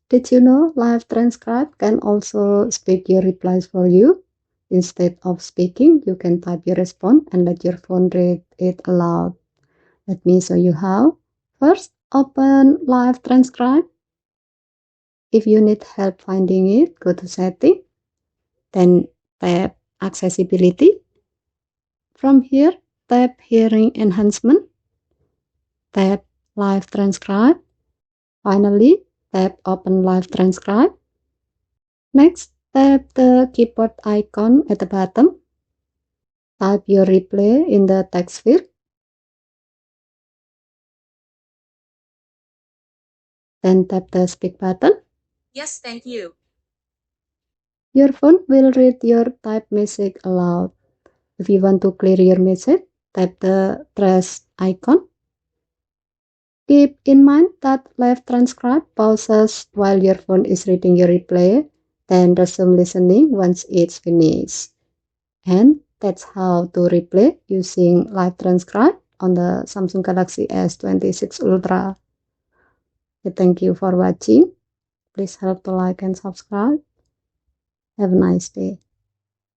Did you know Live Transcribe can also speak your replies for you? Instead of speaking, you can type your response and let your phone read it aloud. Let me show you how. First, open Live Transcribe. If you need help finding it, go to Setting, then tap Accessibility. From here, tap Hearing Enhancement, tap Live Transcribe. Finally, tap Open Live Transcribe. Next, tap the keyboard icon at the bottom. Type your replay in the text field. Then tap the speak button. Yes, thank you. Your phone will read your typed message aloud. If you want to clear your message, tap the trash icon. Keep in mind that Live Transcribe pauses while your phone is reading your replay, then resume listening once it's finished. And that's how to replay using Live Transcribe on the Samsung Galaxy S26 Ultra. Thank you for watching. Please help to like and subscribe. Have a nice day.